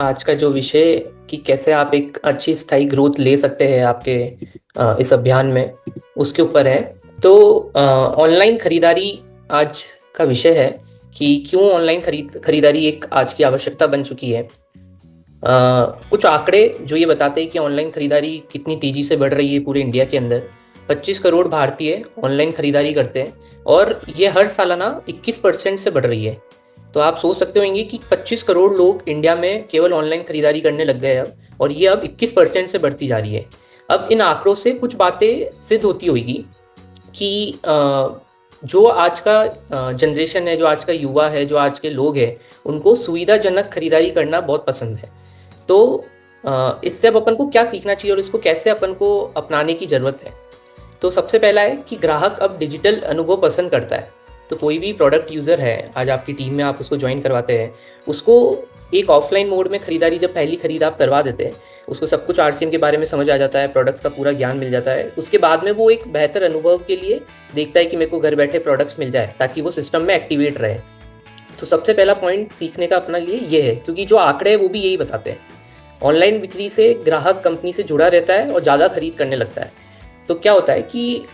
आज का जो विषय कि कैसे आप एक अच्छी स्थायी ग्रोथ ले सकते हैं आपके इस अभियान में, उसके ऊपर है। तो ऑनलाइन खरीदारी आज का विषय है कि क्यों ऑनलाइन खरीदारी एक आज की आवश्यकता बन चुकी है। कुछ आंकड़े जो ये बताते हैं कि ऑनलाइन खरीदारी कितनी तेजी से बढ़ रही है पूरे इंडिया के अंदर। 25 करोड़ भारतीय ऑनलाइन खरीदारी करते हैं और ये हर सालाना 21% से बढ़ रही है। तो आप सोच सकते होंगे कि 25 करोड़ लोग इंडिया में केवल ऑनलाइन खरीदारी करने लग गए अब, और ये अब 21% से बढ़ती जा रही है। अब इन आंकड़ों से कुछ बातें सिद्ध होती होगी कि जो आज का जनरेशन है, जो आज का युवा है, जो आज के लोग हैं, उनको सुविधाजनक खरीदारी करना बहुत पसंद है। तो इससे अब अपन को क्या सीखना चाहिए और इसको कैसे अपन को अपनाने की ज़रूरत है। तो सबसे पहला है कि ग्राहक अब डिजिटल अनुभव पसंद करता है। तो कोई भी प्रोडक्ट यूज़र है, आज आपकी टीम में आप उसको ज्वाइन करवाते हैं, उसको एक ऑफलाइन मोड में खरीदारी जब पहली खरीद आप करवा देते हैं, उसको सब कुछ आरसीएम के बारे में समझ आ जाता है, प्रोडक्ट्स का पूरा ज्ञान मिल जाता है। उसके बाद में वो एक बेहतर अनुभव के लिए देखता है कि मेरे को घर बैठे प्रोडक्ट्स मिल जाए, ताकि वो सिस्टम में एक्टिवेट रहे। तो सबसे पहला पॉइंट सीखने का अपना लिए ये है, क्योंकि जो आंकड़े हैं वो भी यही बताते हैं। ऑनलाइन बिक्री से ग्राहक कंपनी से जुड़ा रहता है और ज़्यादा खरीद करने लगता है। तो क्या होता है कि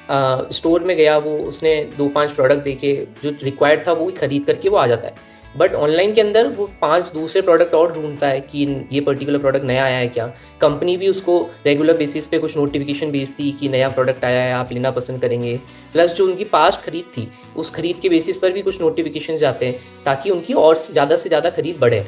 स्टोर में गया, वो उसने 2-5 प्रोडक्ट देखे, जो रिक्वायर्ड था वो ही खरीद करके वो आ जाता है। बट ऑनलाइन के अंदर वो 5 दूसरे प्रोडक्ट और ढूंढता है कि ये पर्टिकुलर प्रोडक्ट नया आया है क्या। कंपनी भी उसको रेगुलर बेसिस पे कुछ नोटिफिकेशन भेजती कि नया प्रोडक्ट आया है, आप लेना पसंद करेंगे। प्लस जो उनकी पास्ट खरीद थी, उस खरीद के बेसिस पर भी कुछ नोटिफिकेशन जाते हैं, ताकि उनकी और ज़्यादा से ज़्यादा खरीद बढ़े।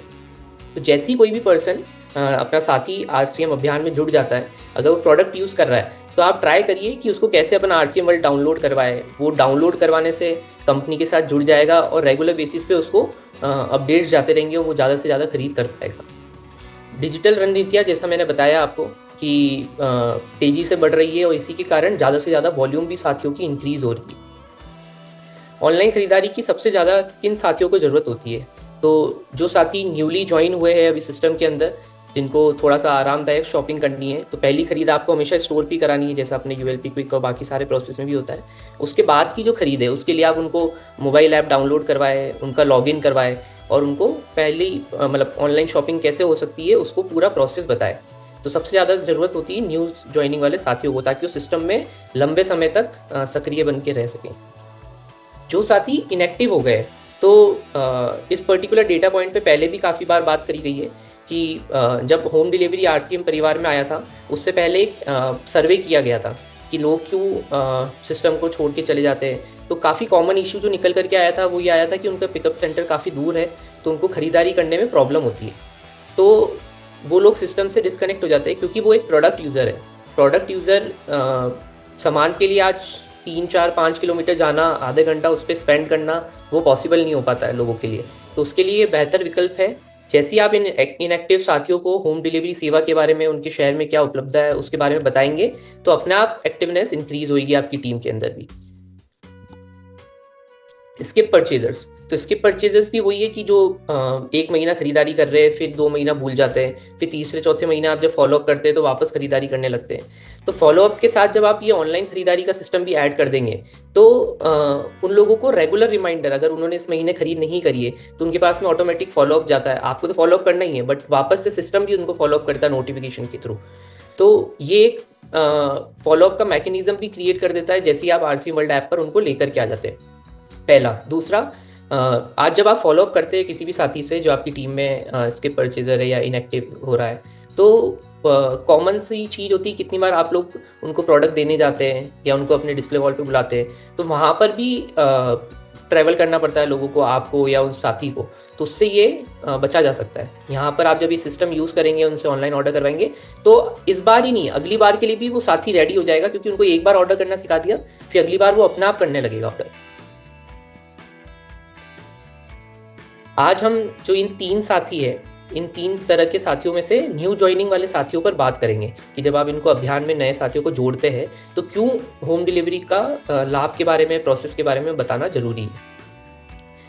तो जैसे ही कोई भी पर्सन अपना साथी आरसीएम अभियान में जुड़ जाता है, अगर वो प्रोडक्ट यूज़ कर रहा है, तो आप ट्राई करिए कि उसको कैसे अपना आरसीएम वर्ल्ड डाउनलोड करवाए। वो डाउनलोड करवाने से कंपनी के साथ जुड़ जाएगा और रेगुलर बेसिस पे उसको अपडेट्स जाते रहेंगे और वो ज़्यादा से ज़्यादा खरीद कर पाएगा। डिजिटल रणनीतियाँ, जैसा मैंने बताया आपको कि तेज़ी से बढ़ रही है, और इसी के कारण ज़्यादा से ज़्यादा वॉल्यूम भी साथियों की इंक्रीज़ हो रही है। ऑनलाइन खरीदारी की सबसे ज़्यादा किन साथियों को ज़रूरत होती है? तो जो साथी न्यूली ज्वाइन हुए हैं अभी सिस्टम के अंदर, जिनको थोड़ा सा आरामदायक शॉपिंग करनी है, तो पहली खरीद आपको हमेशा स्टोर पे करानी है, जैसा अपने यूएलपी क्विक और बाकी सारे प्रोसेस में भी होता है। उसके बाद की जो खरीद है, उसके लिए आप उनको मोबाइल ऐप डाउनलोड करवाए, उनका लॉगिन करवाए और उनको पहली मतलब ऑनलाइन शॉपिंग कैसे हो सकती है उसको पूरा प्रोसेस बताए। तो सबसे ज़्यादा ज़रूरत होती है न्यू ज्वाइनिंग वाले साथियों को, ताकि वो सिस्टम में लंबे समय तक सक्रिय बन के रह सकें। जो साथी इनएक्टिव हो गए, तो इस पर्टिकुलर डेटा पॉइंट पे पहले भी काफ़ी बार बात करी गई है कि जब होम डिलीवरी आरसीएम परिवार में आया था, उससे पहले एक सर्वे किया गया था कि लोग क्यों सिस्टम को छोड़ के चले जाते हैं। तो काफ़ी कॉमन इशू जो निकल करके आया था वो ये आया था कि उनका पिकअप सेंटर काफ़ी दूर है, तो उनको खरीदारी करने में प्रॉब्लम होती है। तो वो लोग सिस्टम से डिस्कनेक्ट हो जाते हैं, क्योंकि वो एक प्रोडक्ट यूज़र है। प्रोडक्ट यूज़र सामान के लिए आज 3-4-5 किलोमीटर जाना, आधे घंटा उस पर स्पेंड करना, वो पॉसिबल नहीं हो पाता है लोगों के लिए। तो उसके लिए बेहतर विकल्प है, जैसे ही आप इन इनएक्टिव साथियों को होम डिलीवरी सेवा के बारे में, उनके शहर में क्या उपलब्ध है उसके बारे में बताएंगे, तो अपने आप एक्टिवनेस इंक्रीज होगी आपकी टीम के अंदर भी। स्किप परचेजर्स, तो स्किप परचेजर्स भी वही है कि जो 1 महीना खरीदारी कर रहे हैं, फिर 2 महीना भूल जाते हैं, फिर तीसरे चौथे महीना आप जब फॉलोअप करते हैं तो वापस खरीदारी करने लगते हैं। तो फॉलोअप के साथ जब आप ये ऑनलाइन खरीदारी का सिस्टम भी ऐड कर देंगे, तो उन लोगों को रेगुलर रिमाइंडर, अगर उन्होंने इस महीने खरीद नहीं करी है तो उनके पास में ऑटोमेटिक फॉलोअप जाता है। आपको तो फॉलोअप करना ही है, बट वापस से सिस्टम भी उनको फॉलोअप करता है नोटिफिकेशन के थ्रू। तो ये एक फॉलोअप का मैकेनिज्म भी क्रिएट कर देता है, जैसे ही आप आरसी वर्ल्ड ऐप पर उनको लेकर के आ जाते हैं। पहला। दूसरा, आज जब आप फॉलोअप करते हैं किसी भी साथी से जो आपकी टीम में स्किप परचेजर है या इनएक्टिव हो रहा है, तो कॉमन सी चीज़ होती है, कितनी बार आप लोग उनको प्रोडक्ट देने जाते हैं या उनको अपने डिस्प्ले वॉल पे बुलाते हैं, तो वहाँ पर भी ट्रैवल करना पड़ता है लोगों को, आपको या उस साथी को। तो उससे ये बचा जा सकता है। यहाँ पर आप जब ये सिस्टम यूज़ करेंगे, उनसे ऑनलाइन ऑर्डर करवाएंगे, तो इस बार ही नहीं, अगली बार के लिए भी वो साथी रेडी हो जाएगा, क्योंकि उनको एक बार ऑर्डर करना सिखा दिया, फिर अगली बार वो अपने आप करने लगेगा ऑर्डर। आज हम जो इन 3 साथी है, इन 3 तरह के साथियों में से न्यू ज्वाइनिंग वाले साथियों पर बात करेंगे कि जब आप इनको अभियान में नए साथियों को जोड़ते हैं, तो क्यों होम डिलीवरी का लाभ के बारे में, प्रोसेस के बारे में बताना जरूरी है।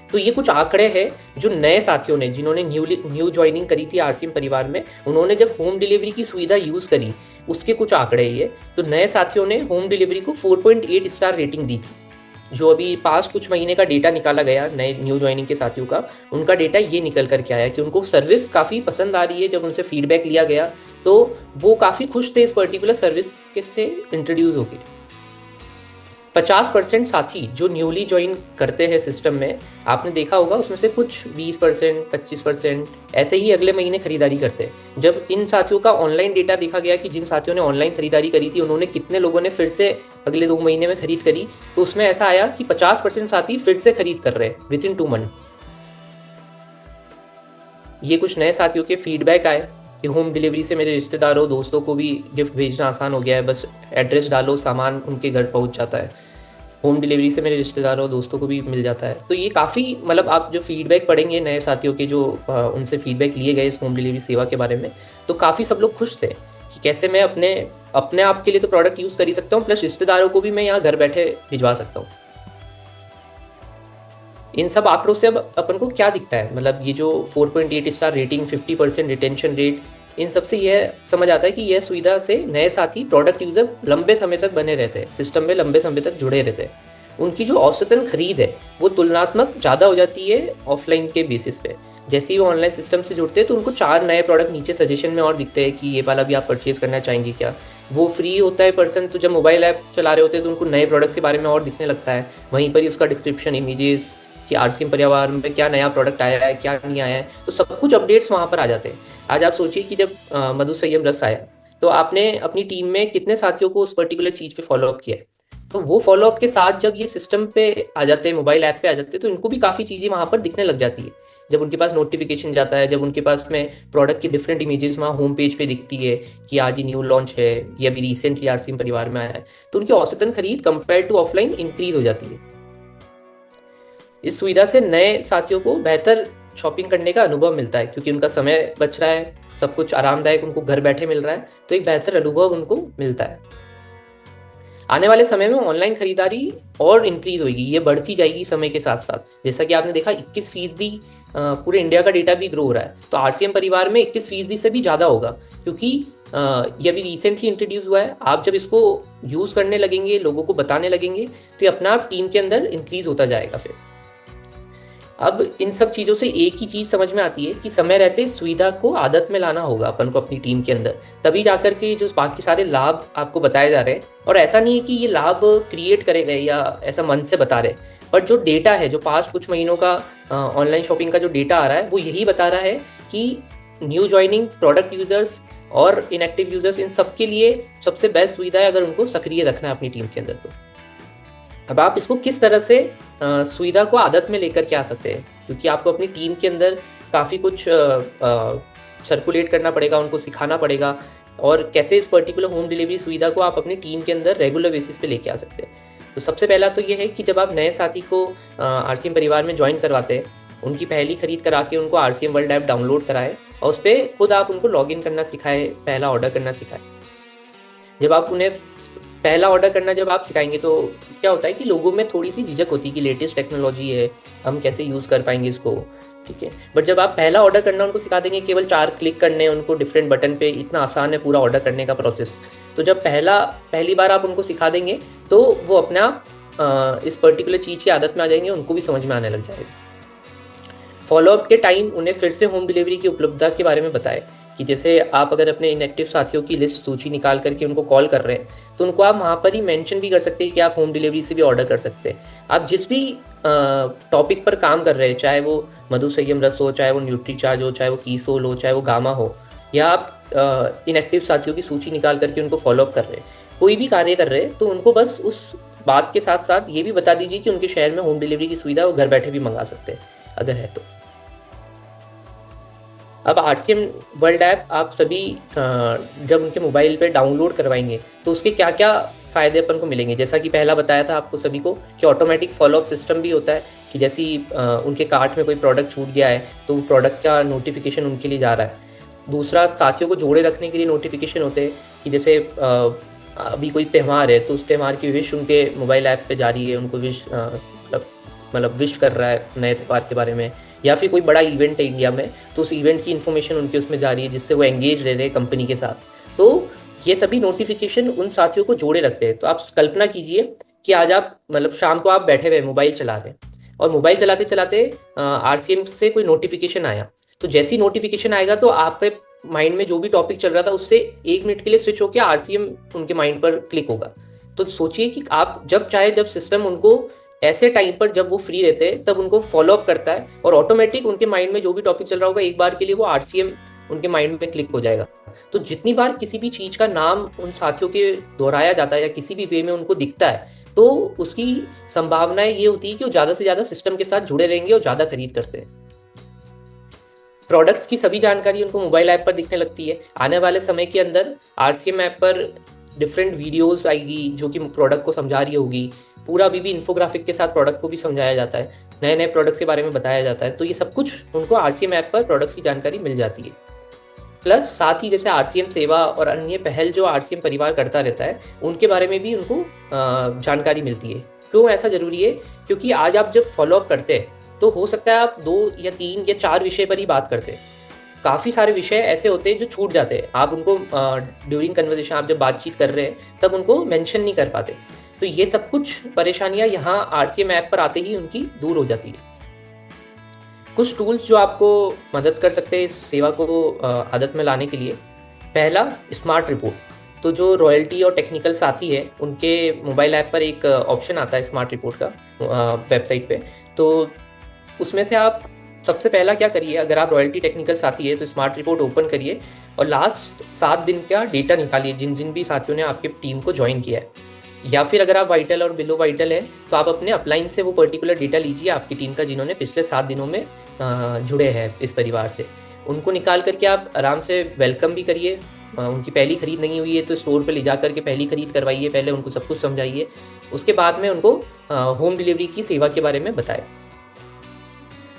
तो ये कुछ आंकड़े हैं जो नए साथियों ने, जिन्होंने न्यू ज्वाइनिंग करी थी आरसीएम परिवार में, उन्होंने जब होम डिलीवरी की सुविधा यूज़ करी, उसके कुछ आंकड़े ये। तो नए साथियों ने होम डिलीवरी को 4.8 स्टार रेटिंग दी थी। जो अभी पास्ट कुछ महीने का डेटा निकाला गया नए न्यू ज्वाइनिंग के साथियों का, उनका डेटा ये निकल कर के आया कि उनको सर्विस काफ़ी पसंद आ रही है। जब उनसे फीडबैक लिया गया तो वो काफ़ी खुश थे इस पर्टिकुलर सर्विस के से इंट्रोड्यूस होकर। 50% साथी जो न्यूली ज्वाइन करते हैं सिस्टम में, आपने देखा होगा उसमें से कुछ 20%, 25% ऐसे ही अगले महीने खरीदारी करते हैं। जब इन साथियों का ऑनलाइन डेटा देखा गया कि जिन साथियों ने ऑनलाइन खरीदारी करी थी उन्होंने कितने लोगों ने फिर से अगले 2 महीने में खरीद करी, तो उसमें ऐसा आया कि 50% साथी फिर से खरीद कर रहे हैं विद इन 2 मंथ। ये कुछ नए साथियों के फीडबैक आए कि होम डिलीवरी से मेरे रिश्तेदारों दोस्तों को भी गिफ्ट भेजना आसान हो गया है, बस एड्रेस डालो सामान उनके घर पहुंच जाता है। होम डिलीवरी से मेरे रिश्तेदारों दोस्तों को भी मिल जाता है। तो ये काफ़ी मतलब आप जो फीडबैक पढ़ेंगे नए साथियों के जो उनसे फीडबैक लिए गए इस होम डिलीवरी सेवा के बारे में, तो काफ़ी सब लोग खुश थे कि कैसे मैं अपने आप के लिए तो प्रोडक्ट यूज़ कर ही सकता हूँ, प्लस रिश्तेदारों को भी मैं यहाँ घर बैठे भिजवा सकता हूँ। इन सब आंकड़ों से अब अपन को क्या दिखता है, मतलब ये जो 4.8 स्टार रेटिंग, 50% रिटेंशन रेट, इन सब से यह समझ आता है कि यह सुविधा से नए साथी प्रोडक्ट यूज़र लंबे समय तक बने रहते हैं, सिस्टम में लंबे समय तक जुड़े रहते हैं। उनकी जो औसतन खरीद है वो तुलनात्मक ज़्यादा हो जाती है ऑफलाइन के बेसिस पे। जैसे ही वो ऑनलाइन सिस्टम से जुड़ते हैं तो उनको 4 नए प्रोडक्ट नीचे सजेशन में और दिखते हैं कि ये वाला भी आप परचेज करना चाहेंगे क्या। वो फ्री होता है पर्सन, तो जब मोबाइल ऐप चला रहे होते हैं तो उनको नए प्रोडक्ट्स के बारे में और दिखने लगता है। वहीं पर ही उसका डिस्क्रिप्शन, इमेजेस कि आरसीएम परिवार में क्या नया प्रोडक्ट आया है, क्या नहीं आया है, तो सब कुछ अपडेट्स वहाँ पर आ जाते हैं। आज आप सोचिए कि जब मधु संयम रस आया तो आपने अपनी टीम में कितने साथियों को उस पर्टिकुलर चीज़ पे फॉलोअप किया है। तो वो फॉलोअप के साथ जब ये सिस्टम पे आ जाते हैं, मोबाइल ऐप पे आ जाते हैं, तो इनको भी काफ़ी चीज़ें वहाँ पर दिखने लग जाती है। जब उनके पास नोटिफिकेशन जाता है, जब उनके पास में प्रोडक्ट की डिफरेंट इमेजेस वहाँ होम पेज पे दिखती है कि आज ही न्यू लॉन्च है, ये अभी रिसेंटली आरसीएम परिवार में आया है, तो उनकी औसतन खरीद कंपेयर टू ऑफलाइन इंक्रीज हो जाती है। इस सुविधा से नए साथियों को बेहतर शॉपिंग करने का अनुभव मिलता है क्योंकि उनका समय बच रहा है, सब कुछ आरामदायक उनको घर बैठे मिल रहा है, तो एक बेहतर अनुभव उनको मिलता है। आने वाले समय में ऑनलाइन खरीदारी और इंक्रीज होगी, ये बढ़ती जाएगी समय के साथ साथ। जैसा कि आपने देखा 21% पूरे इंडिया का डेटा भी ग्रो हो रहा है, तो आरसीएम परिवार में 21% से भी ज़्यादा होगा क्योंकि ये अभी रिसेंटली इंट्रोड्यूस हुआ है। आप जब इसको यूज़ करने लगेंगे, लोगों को बताने लगेंगे, तो ये अपना आप टीम के अंदर इंक्रीज होता जाएगा। फिर अब इन सब चीज़ों से एक ही चीज़ समझ में आती है कि समय रहते सुविधा को आदत में लाना होगा अपन को अपनी टीम के अंदर, तभी जाकर के जो बाकी सारे लाभ आपको बताए जा रहे हैं। और ऐसा नहीं है कि ये लाभ क्रिएट करे गए या ऐसा मन से बता रहे, बट जो डेटा है, जो पास्ट कुछ महीनों का ऑनलाइन शॉपिंग का जो डेटा आ रहा है, वो यही बता रहा है कि न्यू ज्वाइनिंग, प्रोडक्ट यूजर्स और इनएक्टिव यूजर्स, इन सब के लिए सबसे बेस्ट सुविधा है अगर उनको सक्रिय रखना है अपनी टीम के अंदर। तो अब आप इसको किस तरह से सुविधा को आदत में लेकर के आ सकते हैं, क्योंकि आपको अपनी टीम के अंदर काफ़ी कुछ सर्कुलेट करना पड़ेगा, उनको सिखाना पड़ेगा, और कैसे इस पर्टिकुलर होम डिलीवरी सुविधा को आप अपनी टीम के अंदर रेगुलर बेसिस पे लेके आ सकते हैं। तो सबसे पहला तो ये है कि जब आप नए साथी को आरसीएम परिवार में ज्वाइन करवाते हैं, उनकी पहली खरीद करा के उनको आरसीएम वर्ल्ड ऐप डाउनलोड कराएं और उस पर खुद आप उनको लॉगिन करना सिखाएं, पहला ऑर्डर करना सिखाएं। जब आप उन्हें पहला ऑर्डर करना जब आप सिखाएंगे तो क्या होता है कि लोगों में थोड़ी सी झिझक होती है कि लेटेस्ट टेक्नोलॉजी है, हम कैसे यूज़ कर पाएंगे इसको, ठीक है। बट जब आप पहला ऑर्डर करना उनको सिखा देंगे, केवल 4 क्लिक करने हैं उनको डिफरेंट बटन पे, इतना आसान है पूरा ऑर्डर करने का प्रोसेस। तो जब पहली बार आप उनको सिखा देंगे तो वो अपने आप इस पर्टिकुलर चीज़ की आदत में आ जाएंगे, उनको भी समझ में आने लग जाएगा। फॉलोअप के टाइम उन्हें फिर से होम डिलीवरी की उपलब्धता के बारे में बताएं कि जैसे आप अगर अपने इनएक्टिव साथियों की लिस्ट सूची निकाल करके उनको कॉल कर रहे हैं, तो उनको आप वहाँ पर ही मेंशन भी कर सकते हैं कि आप होम डिलीवरी से भी ऑर्डर कर सकते हैं। आप जिस भी टॉपिक पर काम कर रहे हैं, चाहे वो मधु संयम रस हो, चाहे वो न्यूट्री चार्ज हो, चाहे वो कीसोल हो, चाहे वो गामा हो, या आप इनएक्टिव साथियों की सूची निकाल करके उनको फॉलोअप कर रहे हैं, कोई भी कार्य कर रहे हैं, तो उनको बस उस बात के साथ साथ ये भी बता दीजिए कि उनके शहर में होम डिलीवरी की सुविधा वो घर बैठे भी मंगा सकते हैं अगर है तो। अब आरसीएम वर्ल्ड ऐप आप सभी जब उनके मोबाइल पे डाउनलोड करवाएंगे तो उसके क्या क्या फ़ायदे अपन को मिलेंगे, जैसा कि पहला बताया था आपको सभी को कि ऑटोमेटिक फॉलोअप सिस्टम भी होता है कि जैसे उनके कार्ट में कोई प्रोडक्ट छूट गया है तो वो प्रोडक्ट का नोटिफिकेशन उनके लिए जा रहा है। दूसरा, साथियों को जोड़े रखने के लिए नोटिफिकेशन होते हैं कि जैसे अभी कोई त्यौहार है तो उस त्यौहार की विश उनके मोबाइल ऐप पे जा रही है, उनको विश मतलब विश कर रहा है नए त्यौहार के बारे में, या फिर कोई बड़ा इवेंट है इंडिया में तो उस इवेंट की इन्फॉर्मेशन उनके उसमें जा रही है, जिससे वो एंगेज रह रहे हैं कंपनी के साथ। तो ये सभी नोटिफिकेशन उन साथियों को जोड़े रखते हैं। तो आप कल्पना कीजिए कि आज आप मतलब शाम को आप बैठे हुए मोबाइल चला रहे हैं और मोबाइल चलाते चलाते आरसीएम से कोई नोटिफिकेशन आया, तो जैसी नोटिफिकेशन आएगा तो आपके माइंड में जो भी टॉपिक चल रहा था उससे 1 मिनट के लिए स्विच होकर आरसीएम उनके माइंड पर क्लिक होगा। तो सोचिए कि आप जब चाहे जब सिस्टम उनको ऐसे टाइम पर जब वो फ्री रहते हैं तब उनको फॉलो अप करता है और ऑटोमेटिक उनके माइंड में जो भी टॉपिक चल रहा होगा एक बार के लिए वो आरसीएम उनके माइंड में क्लिक हो जाएगा। तो जितनी बार किसी भी चीज का नाम उन साथियों के दोहराया जाता है या किसी भी वे में उनको दिखता है तो उसकी संभावनाएं ये होती है कि वो ज्यादा से ज्यादा सिस्टम के साथ जुड़े रहेंगे और ज्यादा खरीद करते हैं। प्रोडक्ट्स की सभी जानकारी उनको मोबाइल ऐप पर दिखने लगती है। आने वाले समय के अंदर आरसीएम ऐप पर डिफरेंट वीडियोस आएगी जो कि प्रोडक्ट को समझा रही होगी। पूरा अभी भी इन्फोग्राफिक के साथ प्रोडक्ट को भी समझाया जाता है, नए नए प्रोडक्ट्स के बारे में बताया जाता है। तो ये सब कुछ उनको आरसीएम ऐप पर प्रोडक्ट्स की जानकारी मिल जाती है। प्लस साथ ही जैसे आरसीएम सेवा और अन्य पहल जो आरसीएम परिवार करता रहता है उनके बारे में भी उनको जानकारी मिलती है। क्यों ऐसा जरूरी है? क्योंकि आज आप जब फॉलोअप करते हैं तो हो सकता है आप 2 या 3 या 4 विषय पर ही बात करते हैं। काफ़ी सारे विषय ऐसे होते हैं जो छूट जाते हैं, आप उनको ड्यूरिंग कन्वर्सेशन आप जब बातचीत कर रहे हैं तब उनको मेंशन नहीं कर पाते। तो ये सब कुछ परेशानियां यहाँ आरसीएम ऐप पर आते ही उनकी दूर हो जाती है। कुछ टूल्स जो आपको मदद कर सकते हैं इस सेवा को आदत में लाने के लिए। पहला, स्मार्ट रिपोर्ट। तो जो रॉयल्टी और टेक्निकल साथी है उनके मोबाइल ऐप पर एक ऑप्शन आता है स्मार्ट रिपोर्ट का वेबसाइट पे। तो उसमें से आप सबसे पहला क्या करिए, अगर आप रॉयल्टी टेक्निकल साथी है तो स्मार्ट रिपोर्ट ओपन करिए और लास्ट 7 दिन का डेटा निकालिए जिन जिन भी साथियों ने आपके टीम को ज्वाइन किया है। या फिर अगर आप वाइटल और बिलो वाइटल है तो आप अपने अपलाइन से वो पर्टिकुलर डेटा लीजिए आपकी टीम का जिन्होंने पिछले 7 दिनों में जुड़े हैं इस परिवार से। उनको निकाल करके आप आराम से वेलकम भी करिए। उनकी पहली खरीद नहीं हुई है तो स्टोर पे ले जा करके पहली खरीद करवाइए, पहले उनको सब कुछ समझाइए। उसके बाद में उनको होम डिलीवरी की सेवा के बारे में बताएं।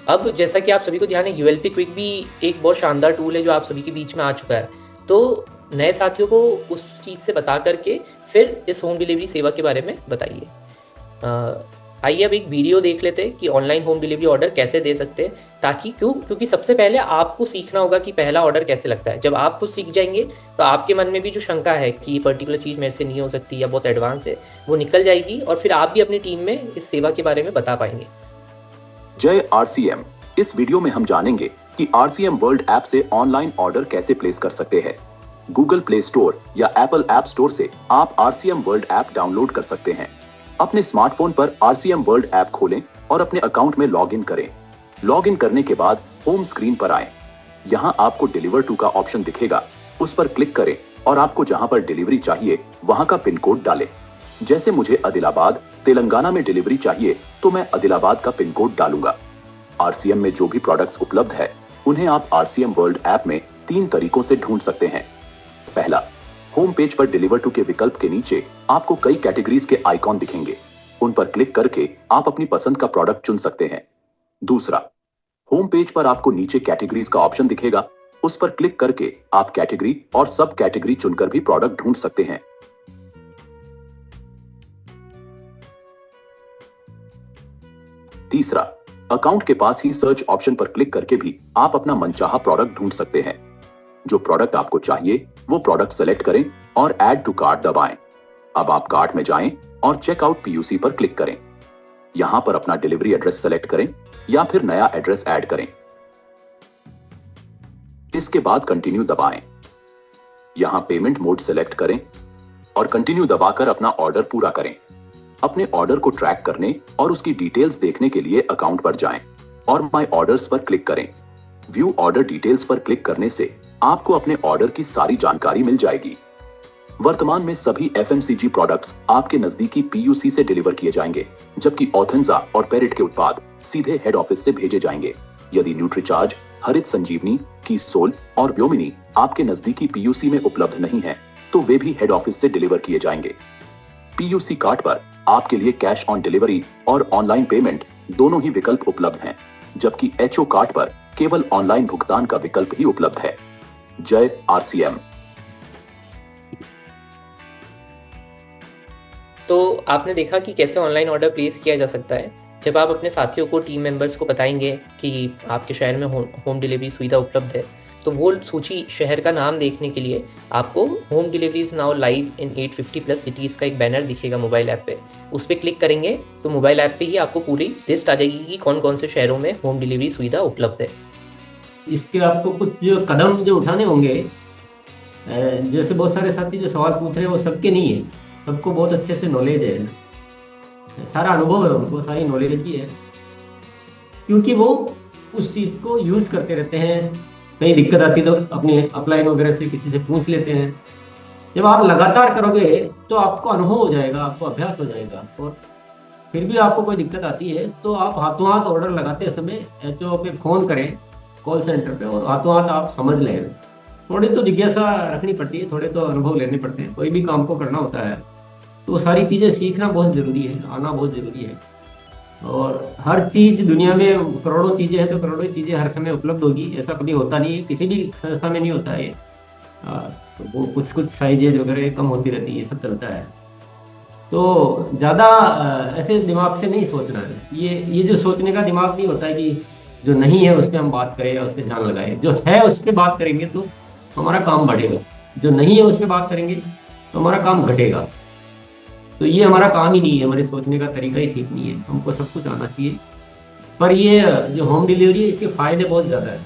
अब जैसा कि आप सभी को ध्यान है, यूएलपी क्विक भी एक बहुत शानदार टूल है जो आप सभी के बीच में आ चुका है। तो नए साथियों को उस चीज़ से बता करके फिर इस होम डिलीवरी सेवा के बारे में बताइए। आइए अब एक वीडियो देख लेते हैं कि ऑनलाइन होम डिलीवरी ऑर्डर कैसे दे सकते हैं। ताकि क्योंकि सबसे पहले आपको सीखना होगा कि पहला ऑर्डर कैसे लगता है। जब आप खुद सीख जाएंगे तो आपके मन में भी जो शंका है कि पर्टिकुलर चीज़ मेरे से नहीं हो सकती या बहुत एडवांस है वो निकल जाएगी और फिर आप भी अपनी टीम में इस सेवा के बारे में बता पाएंगे। जय आरसीएम। इस वीडियो में हम जानेंगे कि आरसीएम वर्ल्ड ऐप से ऑनलाइन ऑर्डर कैसे प्लेस कर सकते हैं। गूगल प्ले स्टोर या एप्पल ऐप स्टोर से आप आरसीएम वर्ल्ड ऐप डाउनलोड कर सकते हैं। अपने स्मार्टफोन पर आरसीएम वर्ल्ड ऐप खोलें और अपने अकाउंट में लॉगिन करें। लॉगिन करने के बाद होम स्क्रीन पर आएं। यहाँ आपको डिलीवर टू का ऑप्शन दिखेगा, उस पर क्लिक करें और आपको जहाँ पर डिलीवरी चाहिए वहाँ का पिन कोड डालें। जैसे मुझे आदिलाबाद तेलंगाना में डिलीवरी चाहिए तो मैं आदिलाबाद का पिन कोड डालूंगा। आरसीएम में जो भी प्रोडक्ट्स उपलब्ध है उन्हें आप आरसीएम वर्ल्ड ऐप में 3 तरीकों से ढूंढ सकते हैं। पहला, होम पेज पर डिलीवर टू के विकल्प के नीचे आपको कई कैटेगरीज के आइकॉन दिखेंगे, उन पर क्लिक करके आप अपनी पसंद का प्रोडक्ट चुन सकते हैं। दूसरा, होम पेज पर आपको नीचे कैटेगरीज का ऑप्शन दिखेगा, उस पर क्लिक करके आप कैटेगरी और सब कैटेगरी चुनकर भी प्रोडक्ट ढूंढ सकते हैं। तीसरा, अकाउंट के पास ही सर्च ऑप्शन पर क्लिक करके भी आप अपना मनचाहा प्रोडक्ट ढूंढ सकते हैं। जो प्रोडक्ट आपको चाहिए वो प्रोडक्ट सेलेक्ट करें और ऐड टू कार्ट दबाएं। अब आप कार्ट में जाएं और चेकआउट पीयूसी पर क्लिक करें। यहां पर अपना डिलीवरी एड्रेस सेलेक्ट करें या फिर नया एड्रेस ऐड करें। इसके बाद कंटिन्यू दबाएं। यहां पेमेंट मोड सेलेक्ट करें और कंटिन्यू दबाकर अपना ऑर्डर पूरा करें। अपने ऑर्डर को ट्रैक करने और उसकी डिटेल्स देखने के लिए अकाउंट पर जाएं और माय ऑर्डर्स पर क्लिक करें। व्यू ऑर्डर डिटेल्स पर क्लिक करने से आपको अपने ऑर्डर की सारी जानकारी मिल जाएगी। वर्तमान में सभी एफएमसीजी प्रोडक्ट्स आपके नजदीकी पीयूसी से डिलीवर किए जाएंगे, जबकि ऑथेंजा और पेरिट के उत्पाद सीधे हेड ऑफिस से भेजे जाएंगे। यदि न्यूट्रीचार्ज, हरित संजीवनी, कीसोल और व्योमिनी आपके नजदीकी पीयूसी में उपलब्ध नहीं है तो वे भी हेड ऑफिस से डिलीवर किए जाएंगे। पीयूसी कार्ड पर आपके लिए कैश ऑन डिलीवरी और ऑनलाइन पेमेंट दोनों ही विकल्प उपलब्ध हैं, जबकि एचओ कार्ड पर केवल ऑनलाइन भुगतान का विकल्प ही उपलब्ध है। जय आरसीएम। तो आपने देखा कि कैसे ऑनलाइन ऑर्डर प्लेस किया जा सकता है। जब आप अपने साथियों को, टीम मेंबर्स को बताएंगे कि आपके शहर में होम डिलीवरी सुविधा उपलब्ध है तो वो सूची शहर का नाम देखने के लिए आपको home deliveries now live in 850 plus cities का एक बैनर दिखेगा मोबाइल ऐप पे। उस पर क्लिक करेंगे तो मोबाइल ऐप पे ही आपको पूरी लिस्ट आ जाएगी कि कौन कौन से शहरों में होम डिलीवरी सुविधा उपलब्ध है। इसके आपको कुछ जो कदम जो उठाने होंगे, जैसे बहुत सारे साथी जो सवाल पूछ रहे हैं वो सबके नहीं है, सबको बहुत अच्छे से नॉलेज है, सारा अनुभव है उनको, सारी नॉलेज ही है, क्योंकि वो उस चीज़ को यूज करते रहते हैं। कहीं दिक्कत आती तो अपने अपलाइन वगैरह से किसी से पूछ लेते हैं। जब आप लगातार करोगे तो आपको अनुभव हो जाएगा, आपको अभ्यास हो जाएगा, और फिर भी आपको कोई दिक्कत आती है तो आप हाथों हाथ ऑर्डर लगाते समय HO पे फ़ोन करें, कॉल सेंटर पे, और हाथों हाथ आप समझ लें। थोड़ी तो जिज्ञासा रखनी पड़ती है, थोड़े तो अनुभव लेने पड़ते हैं, कोई भी काम को करना होता है तो वो सारी चीज़ें सीखना बहुत ज़रूरी है, आना बहुत ज़रूरी है। और हर चीज़ दुनिया में करोड़ों चीज़ें हैं तो करोड़ों चीज़ें हर समय उपलब्ध होगी ऐसा कभी होता नहीं है, किसी भी संस्था में नहीं होता है। तो वो कुछ साइजेज वगैरह कम होती रहती है, ये सब चलता है। तो ज़्यादा ऐसे दिमाग से नहीं सोचना है, ये जो सोचने का दिमाग नहीं होता है कि जो नहीं है उस पर हम बात करें या उस पर ध्यान लगाएं, जो है उस पर बात करेंगे तो हमारा काम बढ़ेगा, जो नहीं है उस पर बात करेंगे तो हमारा काम घटेगा। तो ये हमारा काम ही नहीं है, हमारे सोचने का तरीका ही ठीक नहीं है, हमको सब कुछ आना चाहिए। पर ये जो होम डिलीवरी है इसके फ़ायदे बहुत ज़्यादा है,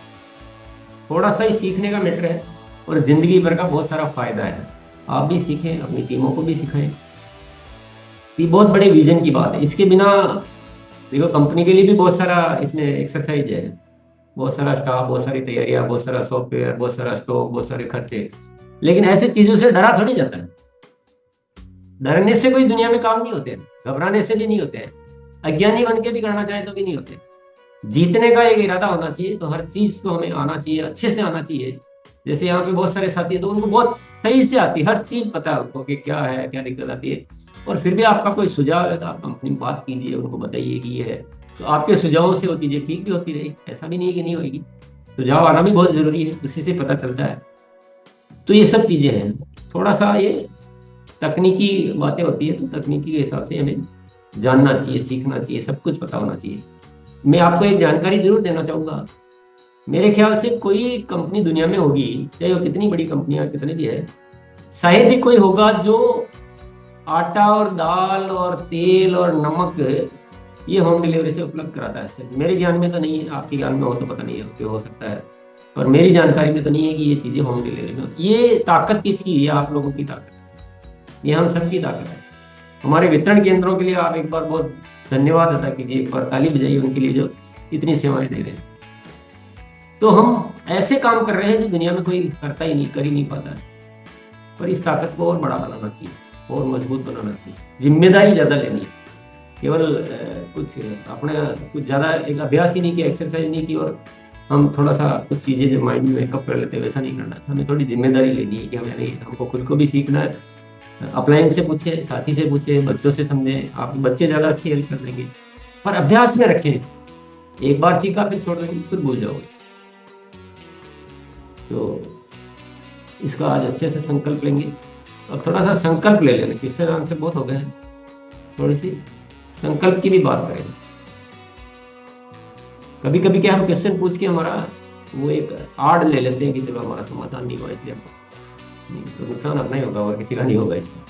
थोड़ा सा ही सीखने का मैटर है और ज़िंदगी भर का बहुत सारा फ़ायदा है। आप भी सीखें, अपनी टीमों को भी सिखाएं, ये बहुत बड़े विजन की बात है। इसके बिना देखो कंपनी के लिए भी बहुत सारा इसमें एक्सरसाइज है, बहुत सारा स्टाफ, बहुत सारी तैयारियां, बहुत सारा सॉफ्टवेयर, बहुत सारा स्टॉक, बहुत सारे खर्चे, लेकिन ऐसी चीज़ों से डरा थोड़ी जाता है। डरने से कोई दुनिया में काम नहीं होते, घबराने से भी नहीं होते हैं, अज्ञानी बन के भी करना चाहे तो भी नहीं होते। जीतने का एक इरादा होना चाहिए, तो हर चीज को हमें आना चाहिए, अच्छे से आना चाहिए। जैसे यहाँ पे बहुत सारे साथी हैं तो उनको बहुत सही से आती है, हर चीज पता है उनको कि क्या है, क्या दिक्कत आती है। और फिर भी आपका कोई सुझाव है तो आप कंपनी में बात कीजिए, उनको बताइए कि ये है, तो आपके सुझावों से वो चीजें ठीक भी होती रही, ऐसा भी नहीं है कि नहीं होगी। सुझाव आना भी बहुत जरूरी है, उसी से पता चलता है। तो ये सब चीजें हैं, थोड़ा सा ये तकनीकी बातें होती है, तो तकनीकी के हिसाब से हमें जानना चाहिए, सीखना चाहिए, सब कुछ पता होना चाहिए। मैं आपको एक जानकारी जरूर देना चाहूँगा, मेरे ख्याल से कोई कंपनी दुनिया में होगी, चाहे वो कितनी बड़ी कंपनियां कितनी भी है, शायद ही कोई होगा जो आटा और दाल और तेल और नमक ये होम डिलीवरी से उपलब्ध कराता है। मेरे ज्ञान में तो नहीं है, आपके ज्ञान में हो तो पता नहीं है, हो सकता है, पर मेरी जानकारी में तो नहीं है कि ये चीज़ें होम डिलीवरी में। ये ताकत किसकी है? आप लोगों की ताकत, ये हम सबकी ताकत है। हमारे वितरण केंद्रों के लिए आप एक बार बहुत धन्यवाद अदा कीजिए, एक बार ताली बजाइए उनके लिए जो इतनी सेवाएं दे रहे हैं। तो हम ऐसे काम कर रहे हैं जो दुनिया में कोई करता ही नहीं, कर ही नहीं पाता है। पर इस ताकत को और बड़ा बनाना चाहिए और मजबूत बनाना चाहिए, जिम्मेदारी ज़्यादा लेनी है। केवल कुछ अपना कुछ ज़्यादा एक अभ्यास ही नहीं किया, एक्सरसाइज नहीं की और हम थोड़ा सा कुछ चीज़ें जो माइंड में मेकअप कर लेते हैं वैसा नहीं करना। हमें थोड़ी जिम्मेदारी लेनी है कि हमें नहीं, हमको खुद को भी सीखना है। अपलाइन से पूछे, साथी से पूछे, बच्चों से समझे, आप बच्चे ज़्यादा अच्छी हेल्प कर देंगे। पर अभ्यास में रखें, एक बार सीखा फिर छोड़ देंगे, फिर भूल जाओगे। तो इसका आज अच्छे से संकल्प लेंगे। अब थोड़ा सा संकल्प ले लेना, क्वेश्चन आंसर बहुत हो गए हैं, थोड़ी सी संकल्प की भी बात करें। कभी कभी क्या हम क्वेश्चन पूछ के हमारा वो एक आड़ ले लेते हैं कि चलो हमारा समाधान नहीं हुआ इसलिए तो नुकसान अपना ही होगा और किसी का नहीं होगा इसमें।